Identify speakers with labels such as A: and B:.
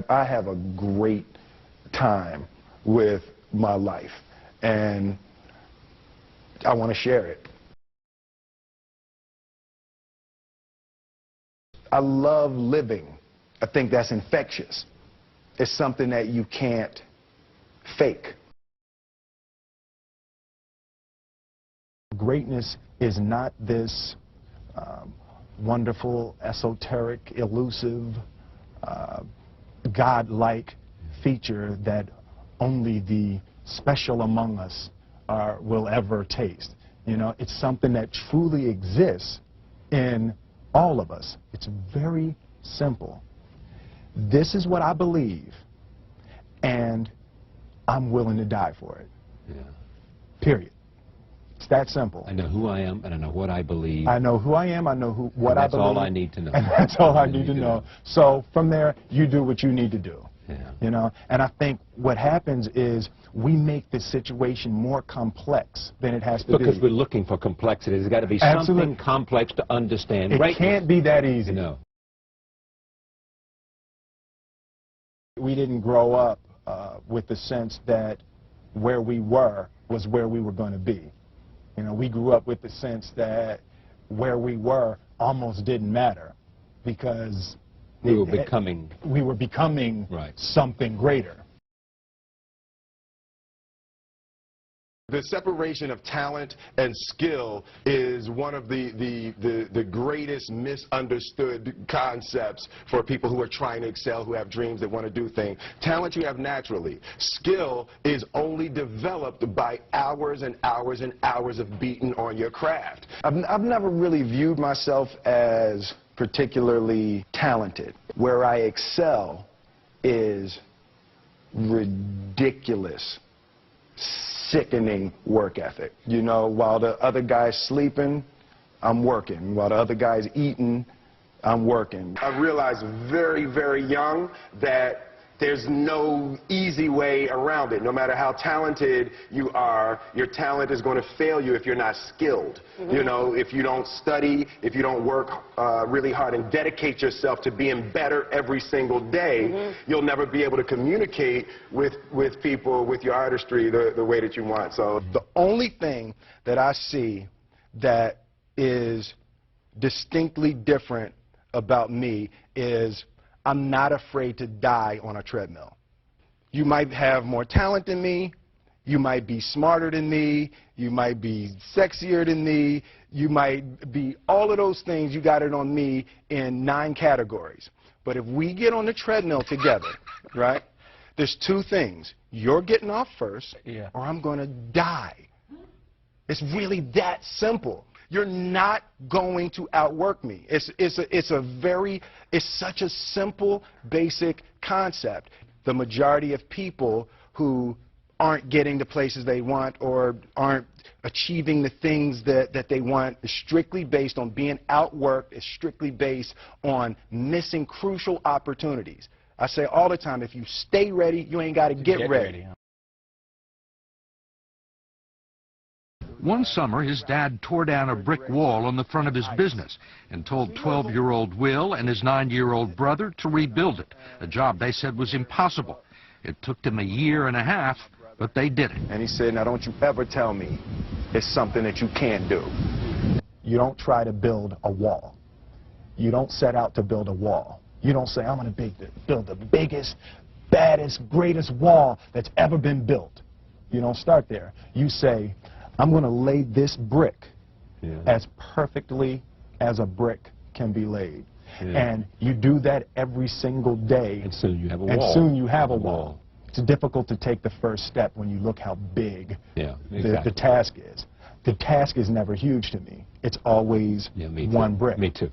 A: I have a great time with my life, and I want to share it. I love living. I think that's infectious. It's something that you can't fake. Greatness is not this wonderful, esoteric, elusive, God-like feature that only the special among us will ever taste. You know, it's something that truly exists in all of us. It's very simple. This is what I believe, and I'm willing to die for it.
B: Yeah.
A: Period. It's that simple.
B: I know who I am, and I know what I believe.
A: I know who I am, I know what I believe.
B: That's all I need to know.
A: And that's all I need to know. So from there, you do what you need to do.
B: Yeah.
A: You know, and I think what happens is we make the situation more complex than it has to be.
B: Because we're looking for complexity. There's got to be something complex to understand.
A: It can't be that easy.
B: No.
A: We didn't grow up with the sense that where we were was where we were going to be. You know, we grew up with the sense that where we were almost didn't matter because we were becoming
B: right.
A: something greater.
C: The separation of talent and skill is one of the greatest misunderstood concepts for people who are trying to excel, who have dreams, that want to do things. Talent you have naturally. Skill is only developed by hours and hours and hours of beating on your craft.
A: I've never really viewed myself as particularly talented. Where I excel is ridiculous, sickening work ethic. You know, while the other guy's sleeping, I'm working. While the other guy's eating, I'm working.
C: I realized very, very young that there's no easy way around it. No matter how talented you are, your talent is going to fail you if you're not skilled. You know, if you don't study, if you don't work really hard and dedicate yourself to being better every single day, you'll never be able to communicate with people, with your artistry, the way that you want. So
A: the only thing that I see that is distinctly different about me is I'm not afraid to die on a treadmill. You might have more talent than me, you might be smarter than me, you might be sexier than me, you might be all of those things. You got it on me in 9 categories. But if we get on the treadmill together, right, there's 2 things. You're getting off first, or I'm going to die. It's really that simple. You're not going to outwork me. It's such a simple, basic concept. The majority of people who aren't getting the places they want or aren't achieving the things that they want is strictly based on being outworked, is strictly based on missing crucial opportunities. I say all the time, if you stay ready, you ain't got to get ready.
D: One summer, his dad tore down a brick wall on the front of his business and told 12-year-old Will and his 9-year-old brother to rebuild it, a job they said was impossible. It took them 1.5 years, but they did it.
A: And he said, now don't you ever tell me it's something that you can't do. You don't try to build a wall. You don't set out to build a wall. You don't say, I'm going to build the biggest, baddest, greatest wall that's ever been built. You don't start there. You say, I'm going to lay this brick as perfectly as a brick can be laid. And you do that every single day.
B: And soon you have a wall.
A: And soon you have a wall. It's difficult to take the first step when you look how big the task is. The task is never huge to me. It's always one brick.
B: Me too.